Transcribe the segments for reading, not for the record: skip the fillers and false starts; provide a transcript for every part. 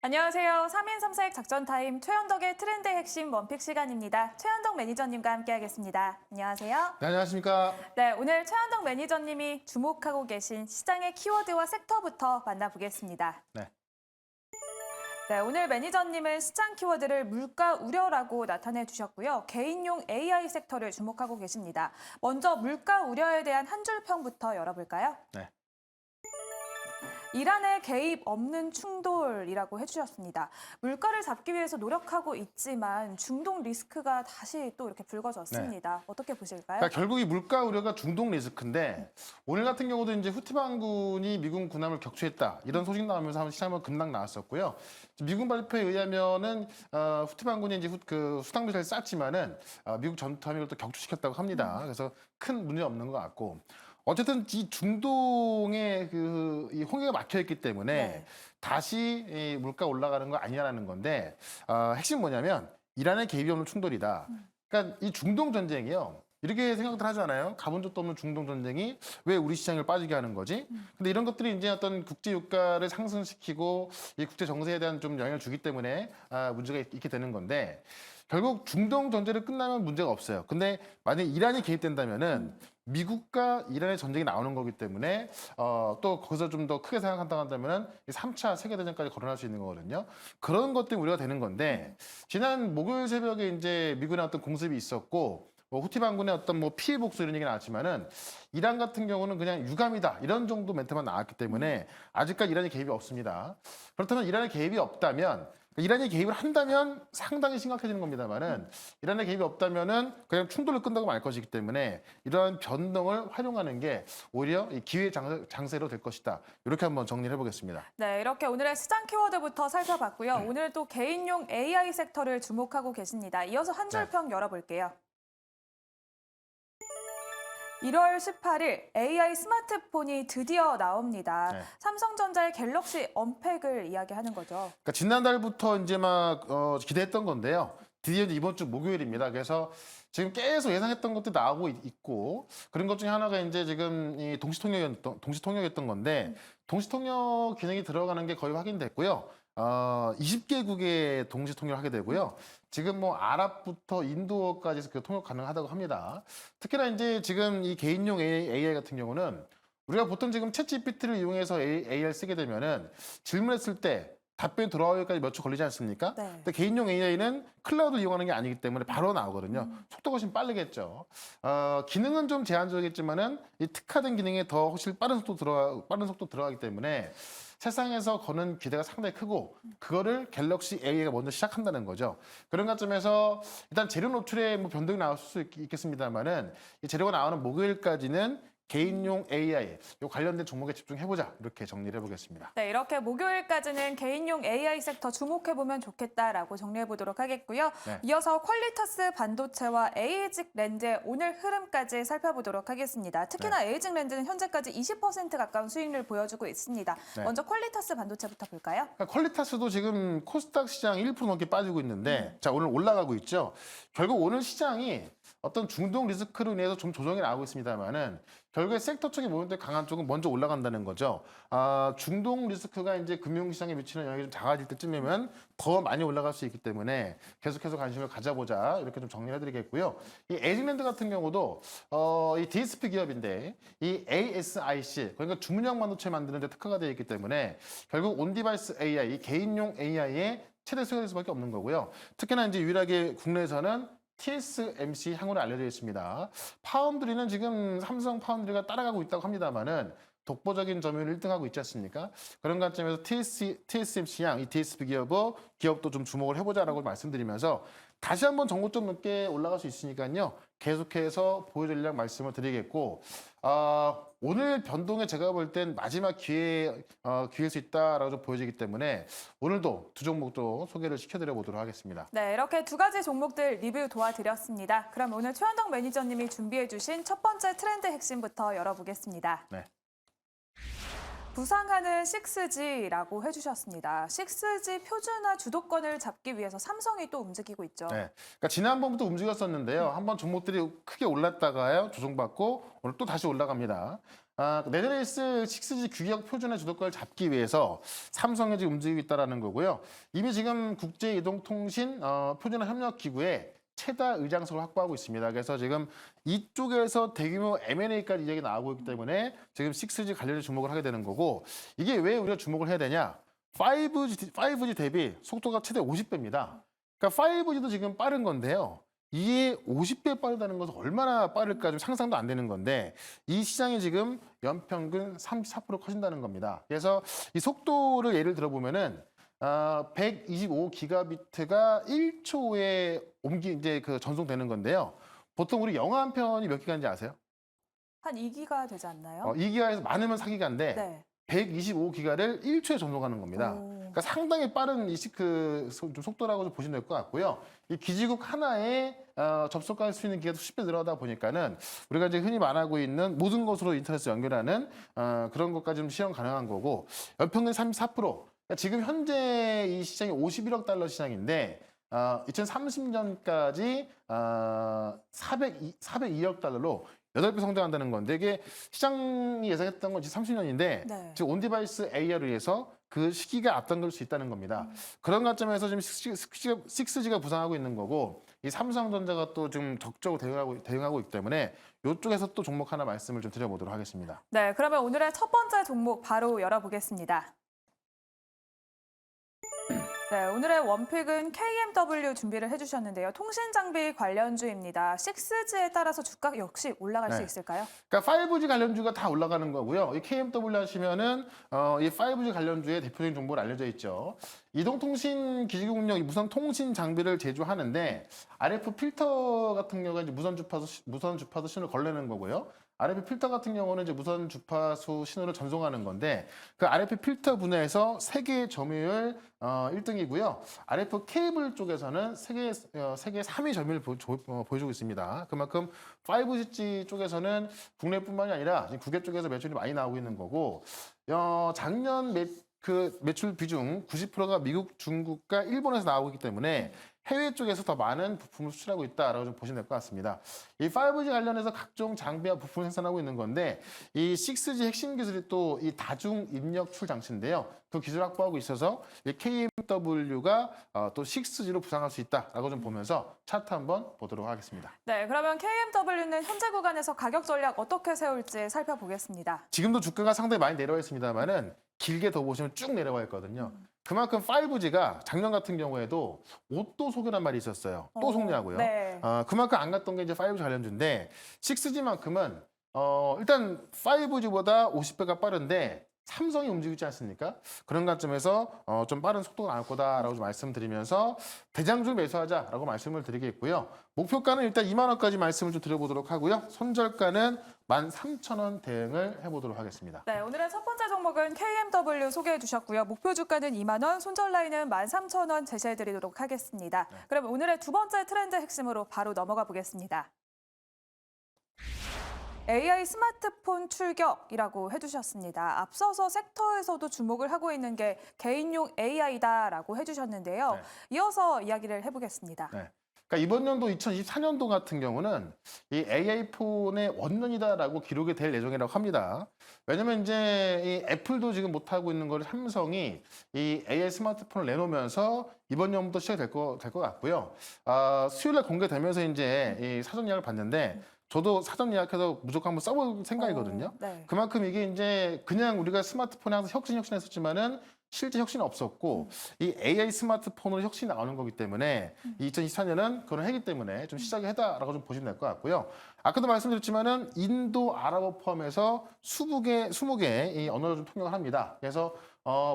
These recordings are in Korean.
안녕하세요. 3인 3색 작전 타임 최현덕의 트렌드 핵심 원픽 시간입니다. 최현덕 매니저님과 함께하겠습니다. 안녕하세요. 네, 안녕하십니까. 네, 오늘 최현덕 매니저님이 주목하고 계신 시장의 키워드와 섹터부터 만나보겠습니다. 네. 네, 오늘 매니저님은 시장 키워드를 물가 우려라고 나타내 주셨고요. 개인용 AI 섹터를 주목하고 계십니다. 먼저 물가 우려에 대한 한 줄 평부터 열어볼까요? 네. 이란의 개입 없는 충돌이라고 해주셨습니다. 물가를 잡기 위해서 노력하고 있지만 중동 리스크가 다시 또 이렇게 불거졌습니다. 어떻게 보실까요? 그러니까 결국 이 물가 우려가 중동 리스크인데 오늘 같은 경우도 이제 후티 반군이 미군 군함을 격추했다 이런 소식 나오면서 한번 시장 한번 급락 나왔었고요. 미군 발표에 의하면은 후티 반군이 이제 그 수당 미사를 쐈지만은 미국 전투함을 또 격추시켰다고 합니다. 그래서 큰 문제 없는 것 같고. 어쨌든 이 중동에 이 홍해가 막혀 있기 때문에 네. 다시 이 물가 올라가는 거 아니냐라는 건데 핵심 뭐냐면 이란의 개입이 없는 충돌이다. 그러니까 이 중동 전쟁이요. 이렇게 생각들 하잖아요. 가본 적도 없는 중동 전쟁이 왜 우리 시장을 빠지게 하는 거지? 근데 이런 것들이 이제 어떤 국제 유가를 상승시키고 이 국제 정세에 대한 좀 영향을 주기 때문에 문제가 있게 되는 건데 결국 중동 전쟁이 끝나면 문제가 없어요. 근데 만약에 이란이 개입된다면은 미국과 이란의 전쟁이 나오는 거기 때문에 또 거기서 좀 더 크게 생각한다고 한다면은 3차 세계대전까지 거론할 수 있는 거거든요. 그런 것 때문에 우려가 되는 건데 지난 목요일 새벽에 이제 미군의 어떤 공습이 있었고 뭐 후티 반군의 어떤 뭐 피해 복수 이런 얘기 나왔지만은 이란 같은 경우는 그냥 유감이다 이런 정도 멘트만 나왔기 때문에 아직까지 이란의 개입이 없습니다. 그렇다면 이란의 개입이 없다면 이란이 개입을 한다면 상당히 심각해지는 겁니다만은 이란의 개입이 없다면은 그냥 충돌을 끝나고 말 것이기 때문에 이러한 변동을 활용하는 게 오히려 이 기회 장세로 될 것이다. 이렇게 한번 정리를 해보겠습니다. 네, 이렇게 오늘의 시장 키워드부터 살펴봤고요. 오늘 또 개인용 AI 섹터를 주목하고 계십니다. 이어서 한 줄 평 열어볼게요. 1월 18일 AI 스마트폰이 드디어 나옵니다. 네. 삼성전자의 갤럭시 언팩을 이야기하는 거죠. 그러니까 지난달부터 이제 막 기대했던 건데요. 드디어 이제 이번 주 목요일입니다. 그래서 지금 계속 예상했던 것도 나오고 있고 그런 것 중에 하나가 이제 지금 이 동시통역이었던 건데 동시통역 기능이 들어가는 게 거의 확인됐고요. 20개국에 동시 통역을 하게 되고요. 지금 뭐 아랍부터 인도까지 그 통역 가능하다고 합니다. 특히나 이제 지금 이 개인용 AI 같은 경우는 우리가 보통 지금 챗GPT를 이용해서 AI를 쓰게 되면은 질문했을 때 답변이 돌아오기까지 몇 초 걸리지 않습니까? 네. 근데 개인용 AI는 클라우드를 이용하는 게 아니기 때문에 바로 나오거든요. 속도가 훨씬 빠르겠죠. 기능은 좀 제한적이겠지만은 이 특화된 기능에 더 훨씬 빠른 속도 들어가기 때문에 세상에서 거는 기대가 상당히 크고 그거를 갤럭시 AI가 먼저 시작한다는 거죠. 그런 관점에서 일단 재료 노출에 뭐 변동이 나올 수 있겠습니다만은 이 재료가 나오는 목요일까지는 개인용 AI 요 관련된 종목에 집중해보자 이렇게 정리를 해보겠습니다. 네, 이렇게 목요일까지는 개인용 AI 섹터 주목해보면 좋겠다라고 정리해보도록 하겠고요. 네. 이어서 퀄리타스 반도체와 에이직 랜드의 오늘 흐름까지 살펴보도록 하겠습니다. 특히나 에이직 랜드는 현재까지 20% 가까운 수익률을 보여주고 있습니다. 네. 먼저 퀄리타스 반도체부터 볼까요? 그러니까 퀄리타스도 지금 코스닥 시장 1% 넘게 빠지고 있는데 자 오늘 올라가고 있죠. 결국 오늘 시장이 어떤 중동 리스크로 인해서 좀 조정이 나오고 있습니다만은 결국에 섹터 쪽이 모멘텀이 강한 쪽은 먼저 올라간다는 거죠. 중동 리스크가 이제 금융시장에 미치는 영향이 좀 작아질 때쯤이면 더 많이 올라갈 수 있기 때문에 계속해서 관심을 가져보자 이렇게 좀 정리해드리겠고요. 이 에이징랜드 같은 경우도 이 DSP 기업인데 이 ASIC 그러니까 주문형 반도체 만드는 데 특화가 되어 있기 때문에 결국 온디바이스 AI, 이 개인용 AI의 최대 수요일 수밖에 없는 거고요. 특히나 이제 유일하게 국내에서는 TSMC 향후로 알려져 있습니다. 파운드리는 지금 삼성 파운드리가 따라가고 있다고 합니다만은 독보적인 점유율 1등하고 있지 않습니까? 그런 관점에서 TSMC 양, 이 DSP 기업도 좀 주목을 해보자라고 말씀드리면서 다시 한번 전고점 높게 올라갈 수 있으니까요. 계속해서 보유 전략 말씀을 드리겠고 오늘 변동에 제가 볼 땐 마지막 기회일 수 있다라고 좀 보여지기 때문에 오늘도 두 종목도 소개를 시켜드려 보도록 하겠습니다. 네, 이렇게 두 가지 종목들 리뷰 도와드렸습니다. 그럼 오늘 최현덕 매니저님이 준비해주신 첫 번째 트렌드 핵심부터 열어보겠습니다. 네. 부상하는 6G라고 해주셨습니다. 6G 표준화 주도권을 잡기 위해서 삼성이 또 움직이고 있죠. 네. 그러니까 지난번부터 움직였었는데요. 한번 종목들이 크게 올랐다가요. 조정받고 오늘 또 다시 올라갑니다. 내년에 있을 6G 규격 표준의 주도권을 잡기 위해서 삼성이 지금 움직이고 있다는 거고요. 이미 지금 국제이동통신 표준협력기구에 최다 의장석을 확보하고 있습니다. 그래서 지금 이쪽에서 대규모 M&A까지 이야기 나오고 있기 때문에 지금 6G 관련해 주목을 하게 되는 거고, 이게 왜 우리가 주목을 해야 되냐? 5G 대비 속도가 최대 50배입니다. 그러니까 5G도 지금 빠른 건데요. 이게 50배 빠르다는 것은 얼마나 빠를까 좀 상상도 안 되는 건데, 이 시장이 지금 연평균 34% 커진다는 겁니다. 그래서 이 속도를 예를 들어보면은 125기가비트가 1초에 이제 그 전송되는 건데요. 보통 우리 영화 한 편이 몇 기가인지 아세요? 한 2기가 되지 않나요? 2기가에서 많으면 4기가인데 네. 125기가를 1초에 전송하는 겁니다. 오. 그러니까 상당히 빠른 좀 속도라고 좀 보시면 될 것 같고요. 이 기지국 하나에 접속할 수 있는 기가도 수십 배 늘어나다 보니까는 우리가 이제 흔히 말하고 있는 모든 것으로 인터넷을 연결하는 그런 것까지 좀 실현 가능한 거고, 연평균 34%. 그러니까 지금 현재 이 시장이 51억 달러 시장인데 2030년까지 402억 달러로 8배 성장한다는 건데, 이게 시장이 예상했던 건 30년인데 네. 지금 온디바이스 AI를 위해서 그 시기가 앞당길 수 있다는 겁니다. 그런 관점에서 지금 6G가 부상하고 있는 거고, 이 삼성전자가 또 좀 적극적으로 대응하고 있기 때문에 이쪽에서 또 종목 하나 말씀을 좀 드려보도록 하겠습니다. 네, 그러면 오늘의 첫 번째 종목 바로 열어보겠습니다. 네, 오늘의 원픽은 KMW 준비를 해주셨는데요. 통신장비 관련주입니다. 6G에 따라서 주가 역시 올라갈 수 네. 있을까요? 그러니까 5G 관련주가 다 올라가는 거고요. 이 KMW 하시면은 이 5G 관련주의 대표적인 정보를 알려져 있죠. 이동통신 기지국력 무선 통신 장비를 제조하는데 RF 필터 같은 경우가 이제 무선 주파수 신호를 걸르는 거고요. RF 필터 같은 경우는 이제 무선 주파수 신호를 전송하는 건데, 그 RF 필터 분야에서 세계 점유율 1등이고요. RF 케이블 쪽에서는 세계 3위 점유율을 보여주고 있습니다. 그만큼 5G 쪽에서는 국내뿐만이 아니라 지금 국외 쪽에서 매출이 많이 나오고 있는 거고, 작년 매출 비중 90%가 미국, 중국과 일본에서 나오고 있기 때문에 해외 쪽에서 더 많은 부품을 수출하고 있다라고 좀 보시면 될 것 같습니다. 이 5G 관련해서 각종 장비와 부품을 생산하고 있는 건데, 이 6G 핵심 기술이 또 이 다중 입력 출 장치인데요. 그 기술 확보하고 있어서 이 KMW가 또 6G로 부상할 수 있다라고 좀 보면서 차트 한번 보도록 하겠습니다. 네, 그러면 KMW는 현재 구간에서 가격 전략 어떻게 세울지 살펴보겠습니다. 지금도 주가가 상당히 많이 내려와 있습니다만은 길게 더 보시면 쭉 내려와 있거든요. 그만큼 5G가 작년 같은 경우에도 옷도 속이란 말이 있었어요. 또 속냐고요. 네. 그만큼 안 갔던 게 이제 5G 관련주인데, 6G만큼은 일단 5G보다 50배가 빠른데 삼성이 움직이지 않습니까? 그런 관점에서 좀 빠른 속도가 나올 거다라고 좀 말씀드리면서 대장주 매수하자라고 말씀을 드리겠고요. 목표가는 일단 2만 원까지 말씀을 좀 드려보도록 하고요. 손절가는 13,000원 대응을 해보도록 하겠습니다. 네, 오늘의 첫 번째 종목은 KMW 소개해 주셨고요. 목표 주가는 2만 원, 손절 라인은 13,000원 제시해 드리도록 하겠습니다. 그럼 오늘의 두 번째 트렌드 핵심으로 바로 넘어가 보겠습니다. AI 스마트폰 출격이라고 해주셨습니다. 앞서서 섹터에서도 주목을 하고 있는 게 개인용 AI다라고 해주셨는데요. 네. 이어서 이야기를 해보겠습니다. 네. 그러니까 이번 연도 2024년도 같은 경우는 이 AI 폰의 원년이다라고 기록이 될 예정이라고 합니다. 왜냐면 이제 이 애플도 지금 못하고 있는 걸 삼성이 이 AI 스마트폰을 내놓으면서 이번 연부터 시작이 될 것 같고요. 수요일에 공개되면서 이제 이 사전 예약을 봤는데, 저도 사전 예약해서 무조건 한번 써볼 생각이거든요. 네. 그만큼 이게 이제 그냥 우리가 스마트폰에 항상 혁신했었지만은 실제 혁신은 없었고, 이 AI 스마트폰으로 혁신이 나오는 거기 때문에 2024년은 그런 해기 때문에 좀 시작이 했다라고 좀 보시면 될 것 같고요. 아까도 말씀드렸지만은 인도, 아랍어 포함해서 20개 이 언어를 좀 통역을 합니다. 그래서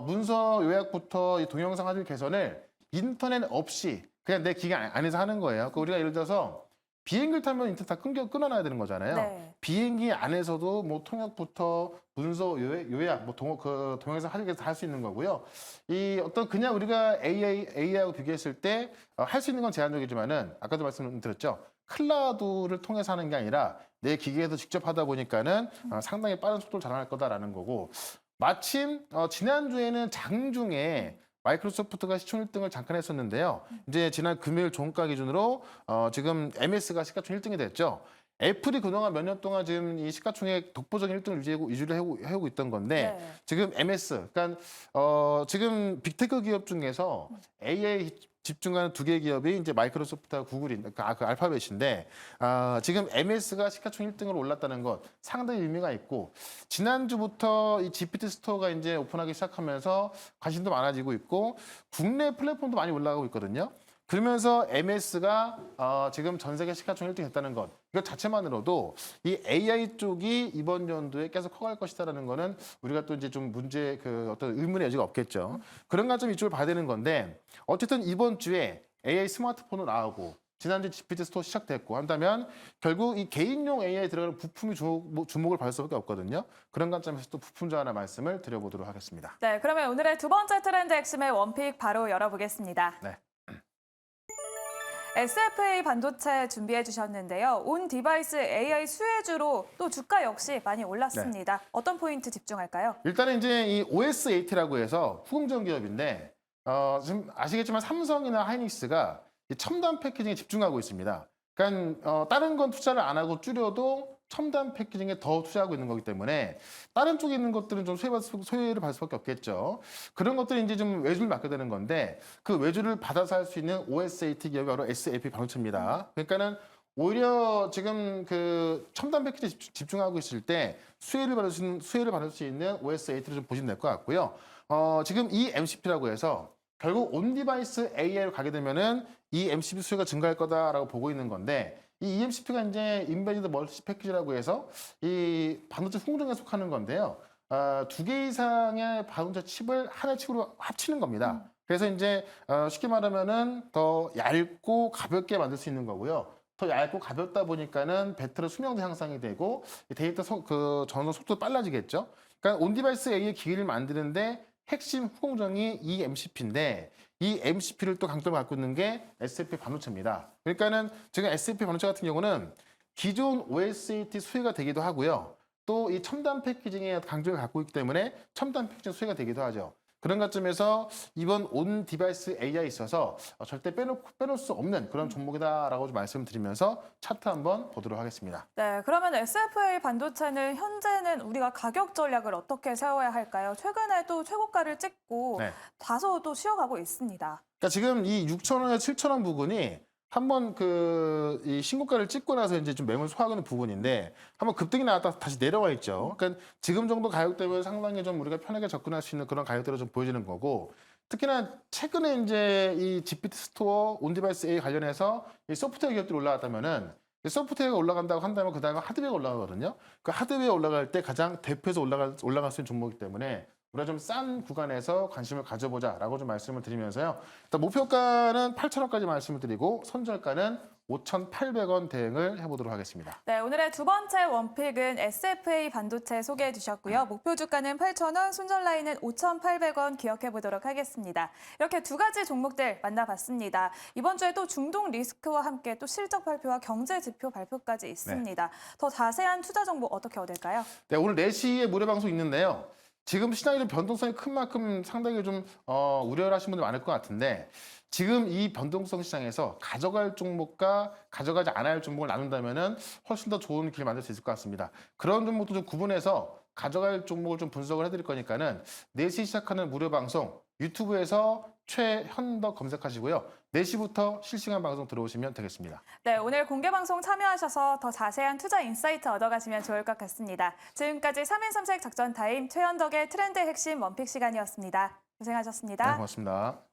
문서 요약부터 이 동영상 화질 개선을 인터넷 없이 그냥 내 기계 안에서 하는 거예요. 그러니까 우리가 예를 들어서 비행기를 타면 인터넷 다 끊어놔야 되는 거잖아요. 네. 비행기 안에서도 뭐 통역부터 문서 요약, 뭐 동영상 하는 게 다 할 수 있는 거고요. 이 어떤 그냥 우리가 AI하고 비교했을 때 할 수 있는 건 제한적이지만은 아까도 말씀드렸죠. 클라우드를 통해서 하는 게 아니라 내 기계에서 직접 하다 보니까는 상당히 빠른 속도를 자랑할 거다라는 거고, 마침 지난주에는 장중에 마이크로소프트가 시총 1등을 잠깐 했었는데요. 이제 지난 금요일 종가 기준으로 지금 MS가 시가총 1등이 됐죠. 애플이 그동안 몇 년 동안 지금 이 시가총액 독보적인 1등을 유지를 해오고 있던 건데 네. 지금 MS, 그러니까 지금 빅테크 기업 중에서 AI 집중하는 두 개 기업이 이제 마이크로소프트와 구글인 그 알파벳인데 지금 MS가 시가총 1등으로 올랐다는 것 상당히 의미가 있고 지난주부터 이 GPT 스토어가 이제 오픈하기 시작하면서 관심도 많아지고 있고 국내 플랫폼도 많이 올라가고 있거든요. 그러면서 MS가 지금 전 세계 시가총 1등 됐다는 것 이것 자체만으로도 이 AI 쪽이 이번 연도에 계속 커갈 것이다라는 거는 우리가 또 이제 좀 문제 그 어떤 의문의 여지가 없겠죠. 그런 관점 이쪽을 봐야 되는 건데 어쨌든 이번 주에 AI 스마트폰도 나오고 지난주 GPT 스토어 시작됐고 한다면 결국 이 개인용 AI에 들어가는 부품이 주목을 받을 수밖에 없거든요. 그런 관점에서 또 부품주 하나 말씀을 드려보도록 하겠습니다. 네, 그러면 오늘의 두 번째 트렌드 핵심의 원픽 바로 열어보겠습니다. 네. SFA 반도체 준비해 주셨는데요. 온 디바이스 AI 수혜주로 또 주가 역시 많이 올랐습니다. 어떤 포인트 집중할까요? 일단은 이제 이 OS8라고 해서 후공정 기업인데 지금 아시겠지만 삼성이나 하이닉스가 이 첨단 패키징에 집중하고 있습니다. 그러니까 다른 건 투자를 안 하고 줄여도 첨단 패키징에 더 투자하고 있는 거기 때문에 다른 쪽에 있는 것들은 좀 소외를 받을 수밖에 없겠죠. 그런 것들이 이제 좀 외주를 맡게 되는 건데 그 외주를 받아서 할 수 있는 OS8 기업이 바로 SAP 반도체입니다. 그러니까는 오히려 지금 그 첨단 패키지에 집중하고 있을 때 수혜를 받을 수 있는 OS8를 좀 보시면 될 것 같고요. 지금 이 MCP라고 해서 결국 온 디바이스 AI로 가게 되면은 이 MCP 수요가 증가할 거다라고 보고 있는 건데 이 EMCP가 이제 인베디드 멀티 패키지라고 해서 이 반도체 후공정에 속하는 건데요. 두 개 이상의 반도체 칩을 하나의 칩으로 합치는 겁니다. 그래서 이제 쉽게 말하면은 더 얇고 가볍게 만들 수 있는 거고요. 더 얇고 가볍다 보니까는 배터리 수명도 향상이 되고 데이터 전송 속도 빨라지겠죠. 그러니까 온 디바이스 AI 기기를 만드는데 핵심 후공정이 이 MCP인데 이 MCP를 또 강점을 갖고 있는 게 SFP 반도체입니다. 그러니까는 지금 SFP 반도체 같은 경우는 기존 OS8 수혜가 되기도 하고요. 또 이 첨단 패키징의 강점을 갖고 있기 때문에 첨단 패키징 수혜가 되기도 하죠. 그런 관점에서 이번 온 디바이스 AI에 있어서 절대 빼놓을 수 없는 그런 종목이다라고 좀 말씀드리면서 차트 한번 보도록 하겠습니다. 네, 그러면 SFA 반도체는 현재는 우리가 가격 전략을 어떻게 세워야 할까요? 최근에 또 최고가를 찍고 네. 다소 또 쉬어가고 있습니다. 그러니까 지금 이 6,000원에 7,000원 부분이 한번 이 신고가를 찍고 나서 이제 좀 매물 소화하는 부분인데 한번 급등이 나왔다 다시 내려와 있죠. 그러니까 지금 정도 가격대면 상당히 좀 우리가 편하게 접근할 수 있는 그런 가격대로 좀 보여지는 거고 특히나 최근에 이제 이 GPT 스토어 온디바이스 A 관련해서 이 소프트웨어 기업들이 올라갔다면은 이 소프트웨어가 올라간다고 한다면 그 다음에 하드웨어가 올라가거든요. 그 하드웨어 올라갈 때 가장 대표해서 올라갈 수 있는 종목이기 때문에 우리가 좀 싼 구간에서 관심을 가져보자라고 좀 말씀을 드리면서요. 일단 목표가는 8,000원까지 말씀을 드리고 선절가는 5,800원 대응을 해보도록 하겠습니다. 네, 오늘의 두 번째 원픽은 SFA 반도체 소개해 주셨고요. 목표 주가는 8,000원, 손절 라인은 5,800원 기억해 보도록 하겠습니다. 이렇게 두 가지 종목들 만나봤습니다. 이번 주에 또 중동 리스크와 함께 또 실적 발표와 경제 지표 발표까지 있습니다. 더 자세한 투자 정보 어떻게 얻을까요? 네, 오늘 4시에 무료 방송 있는데요. 지금 시장이 좀 변동성이 큰 만큼 상당히 좀 우려를 하시는 분들 많을 것 같은데 지금 이 변동성 시장에서 가져갈 종목과 가져가지 않아야 할 종목을 나눈다면은 훨씬 더 좋은 길을 만들 수 있을 것 같습니다. 그런 종목도 좀 구분해서 가져갈 종목을 좀 분석을 해드릴 거니까는 4시 시작하는 무료 방송 유튜브에서 최현덕 검색하시고요. 4시부터 실시간 방송 들어오시면 되겠습니다. 네, 오늘 공개 방송 참여하셔서 더 자세한 투자 인사이트 얻어가시면 좋을 것 같습니다. 지금까지 3인 3색 작전 타임 최현덕의 트렌드 핵심 원픽 시간이었습니다. 고생하셨습니다. 네, 고맙습니다.